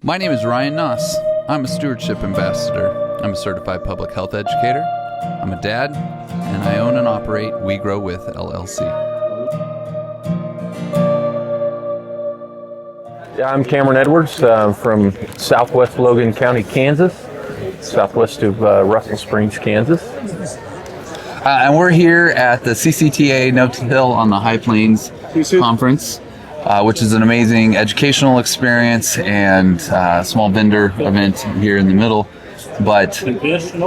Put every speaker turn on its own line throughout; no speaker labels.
My name is Rion Naus. I'm a stewardship ambassador. I'm a certified public health educator. I'm a dad, and I own and operate We Grow With LLC.
Yeah, I'm Cameron Edwards from southwest Logan County, Kansas, southwest of Russell Springs, Kansas.
And we're here at the CCTA Notes Hill on the High Plains Conference, which is an amazing educational experience and small vendor event here in the middle. But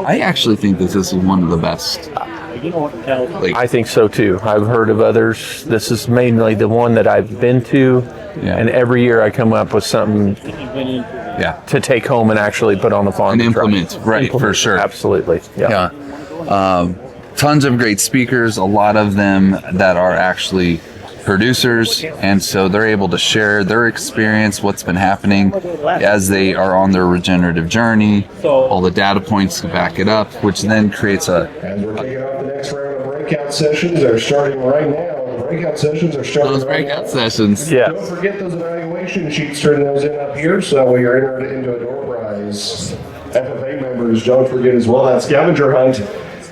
I actually think this is one of the best.
I think so too. I've heard of others. This is mainly the one that I've been to, and every year I come up with something to take home and actually put on the farm
and implement. For sure.
Absolutely. Yeah.
Tons of great speakers, a lot of them that are actually producers, and so they're able to share their experience, what's been happening as they are on their regenerative journey, all the data points to back it up, which then creates
And we're kicking off the next round of breakout sessions. They're starting right now. The breakout sessions are starting
those breakout sessions.
Yeah.
Don't forget those evaluation sheets. Turn those in up here so you're entered into a door prize. FFA members, don't forget as well that scavenger hunt.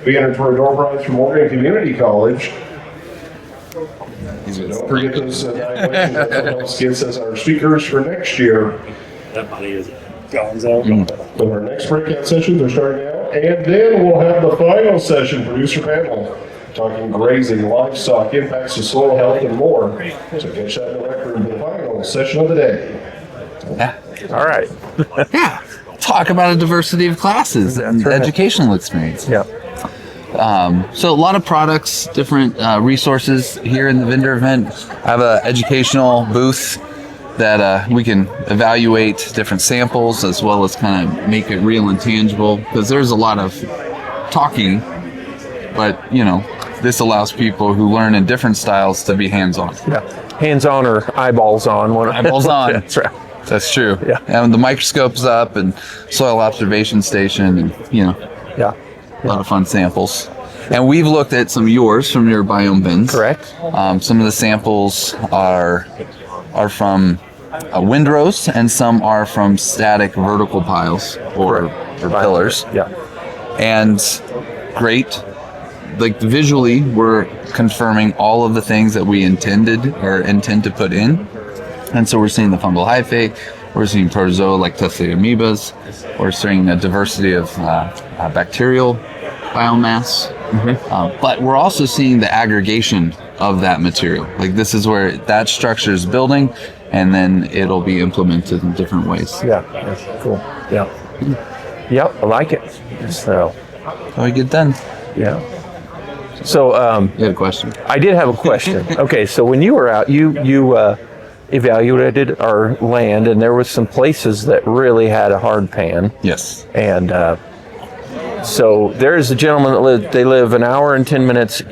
Be entered for a door prize from Morgan Community College. Don't forget those evaluations. That helps gets us our speakers for next year.
That money is gone. So
Our next breakout sessions are starting now, and then we'll have the final session, producer panel, talking grazing, livestock, impacts to soil health, and more. So catch that in the record, the final session of the day.
All right.
Talk about a diversity of classes and educational experience.
Yeah.
So a lot of products, different resources here in the vendor event. I have an educational booth that we can evaluate different samples as well as kind of make it real and tangible, because there's a lot of talking, but this allows people who learn in different styles to be hands-on.
Yeah. Hands-on or eyeballs on.
Eyeballs on.
That's right.
That's true.
Yeah.
And the microscope's up and soil observation station and,
Yeah.
a lot of fun samples. And we've looked at some of yours from your biome bins.
Correct.
Some of the samples are from windrows, and some are from static vertical piles or pillars.
Yeah.
And great. Like visually, we're confirming all of the things that we intend to put in. And so we're seeing the fungal hyphae, we're seeing protozoa like tessellate amoebas, we're seeing a diversity of bacterial biomass, but we're also seeing the aggregation of that material. Like this is where that structure is building, and then it'll be implemented in different ways.
Yeah. That's cool. Yeah. Yep. I like it. So.
How we get done?
Yeah. So.
You had a question?
I did have a question. Okay. So when you were out, you evaluated our land, and there was some places that really had a hardpan.
Yes.
And so there's a gentleman that live an hour and 10 minutes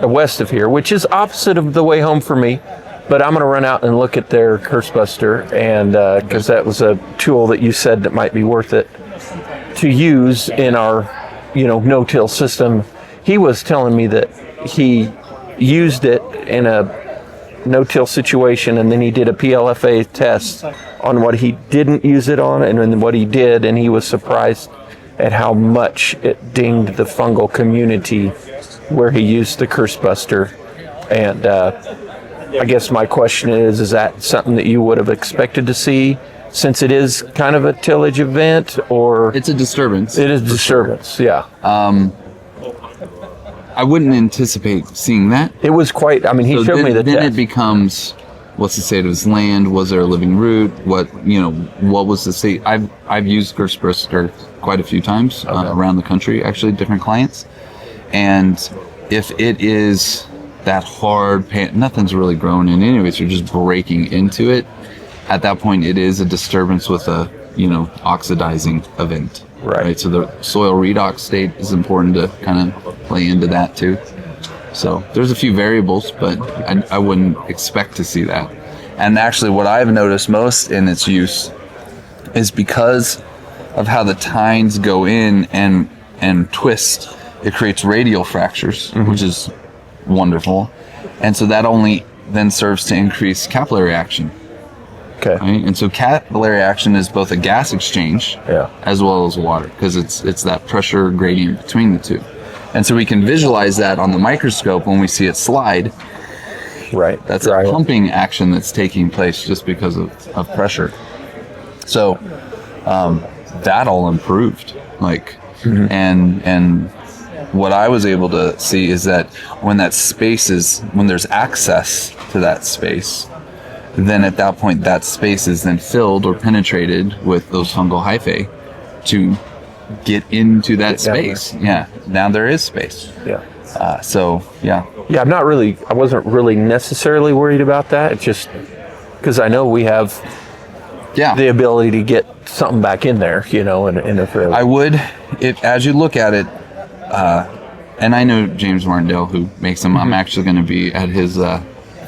west of here, which is opposite of the way home for me. But I'm going to run out and look at their curse buster, and because that was a tool that you said that might be worth it to use in our, no-till system. He was telling me that he used it in a no-till situation, and then he did a PLFA test on what he didn't use it on and then what he did, and he was surprised at how much it dinged the fungal community where he used the curse buster. And I guess my question is that something that you would have expected to see, since it is kind of a tillage event? Or
It's a disturbance.
it is disturbance? Sure. Yeah.
I wouldn't anticipate seeing that.
It was quite, he showed me the
then
test.
it becomes, what's the state of his land? Was there a living root? What was the state? I've used curse buster quite a few times around the country, actually, different clients. And if it is that hard pan, nothing's really growing in anyways, you're just breaking into it. At that point, it is a disturbance with a, oxidizing event. Right. So the soil redox state is important to kind of play into that too. So there's a few variables, but I wouldn't expect to see that. And actually what I've noticed most in its use is because of how the tines go in and twist, it creates radial fractures, which is wonderful. And so that only then serves to increase capillary action.
Okay.
Right? And so capillary action is both a gas exchange
Yeah.
as well as water, because it's that pressure gradient between the two. And so we can visualize that on the microscope when we see it slide.
Right.
That's
Dry
a
it.
pumping action that's taking place just because of pressure. So that all improved. And what I was able to see is that when there's access to that space, then at that point that space is then filled or penetrated with those fungal hyphae to get into that space. Yeah. Now there is space.
Yeah.
Yeah.
Yeah, I wasn't really necessarily worried about that. It's just because I know we have the ability to get something back in there, and if
I would, as you look at it, and I know James Martindale who makes them. I'm actually going to be at his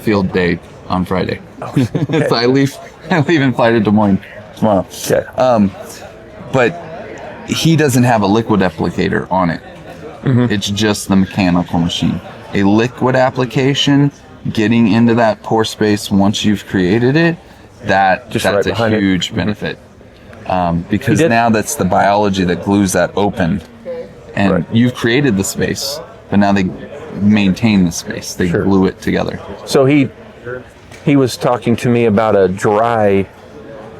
field day on Friday.
Okay.
So I leave and fly to Des Moines tomorrow.
Okay.
But he doesn't have a liquid applicator on it. It's just the mechanical machine. A liquid application, getting into that pore space once you've created it, that's
right
a huge benefit. Because now that's the biology that glues that open. And you've created the space, but now they maintain the space. They glue it together.
So he was talking to me about a dry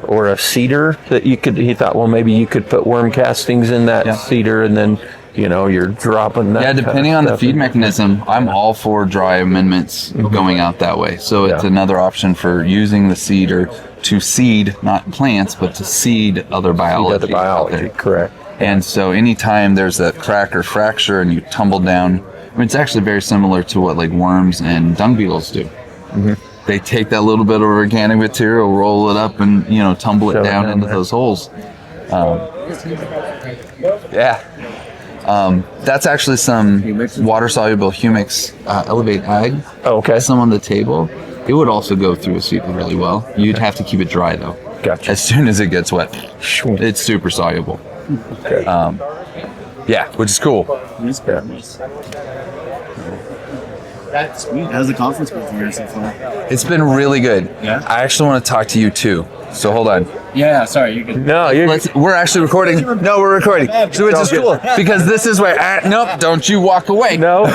or a cedar that he thought, well, maybe you could put worm castings in that cedar, and then you're dropping that.
Yeah, depending on the feed mechanism, I'm all for dry amendments going out that way. So it's another option for using the cedar to seed, not plants, but to seed other biology.
Correct.
And so anytime there's a crack or fracture and you tumble down, it's actually very similar to what like worms and dung beetles do. They take that little bit of organic material, roll it up, and tumble it down into those holes. That's actually some water-soluble humics Elevate Ag.
Oh, okay.
Some on the table. It would also go through a seeder really well. You'd have to keep it dry though.
Gotcha.
As soon as it gets wet, it's super soluble.
Okay.
Which is cool.
That's sweet. How's the conference been for you so far?
It's been really good.
Yeah?
I actually want to talk to you too. So hold on.
Yeah, sorry, you can.
No,
We're actually recording. No, we're recording. So which is cool because this is where. Nope, don't you walk away.
no.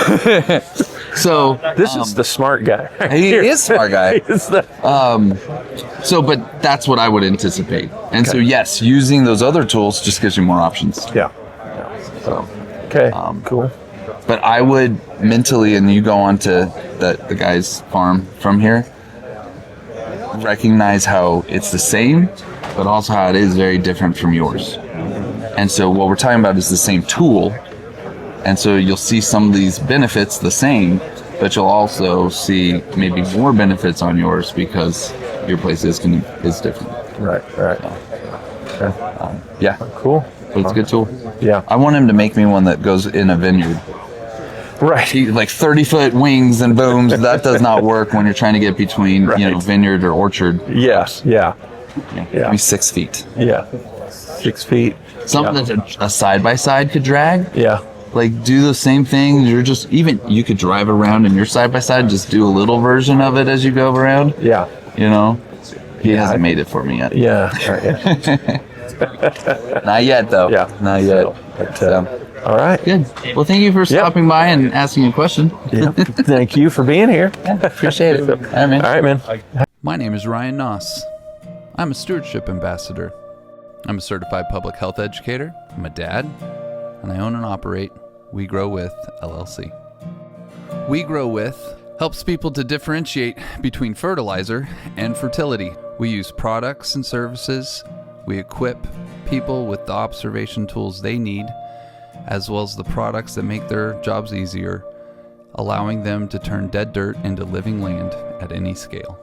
So
This is the smart guy.
he is a smart guy.
He's the-
But that's what I would anticipate. And so yes, using those other tools just gives you more options.
Yeah.
So.
Okay. Cool.
But I would mentally, and you go on to the guy's farm from here, recognize how it's the same, but also how it is very different from yours. And so what we're talking about is the same tool. And so you'll see some of these benefits the same, but you'll also see maybe more benefits on yours because your place is different.
Right.
Yeah,
Cool.
but it's a good tool.
Yeah.
I want him to make me one that goes in a vineyard.
Right.
Like 30-foot wings and booms. That does not work when you're trying to get between vineyard or orchard.
Yes. Yeah.
Maybe 6 feet.
Yeah. 6 feet.
Something that a side-by-side could drag.
Yeah.
Like do the same thing. You could drive around in your side-by-side, just do a little version of it as you go around.
Yeah.
He hasn't made it for me yet.
Yeah. Right.
Not yet though.
Yeah.
Not yet.
All right.
Good. Well, thank you for stopping by and asking a question.
Yeah. Thank you for being here.
Appreciate it. All right, man.
All right, man.
My name is Rion Naus. I'm a stewardship ambassador. I'm a certified public health educator. I'm a dad, and I own and operate We Grow With LLC. We Grow With helps people to differentiate between fertilizer and fertility. We use products and services. We equip people with the observation tools they need, as well as the products that make their jobs easier, allowing them to turn dead dirt into living land at any scale.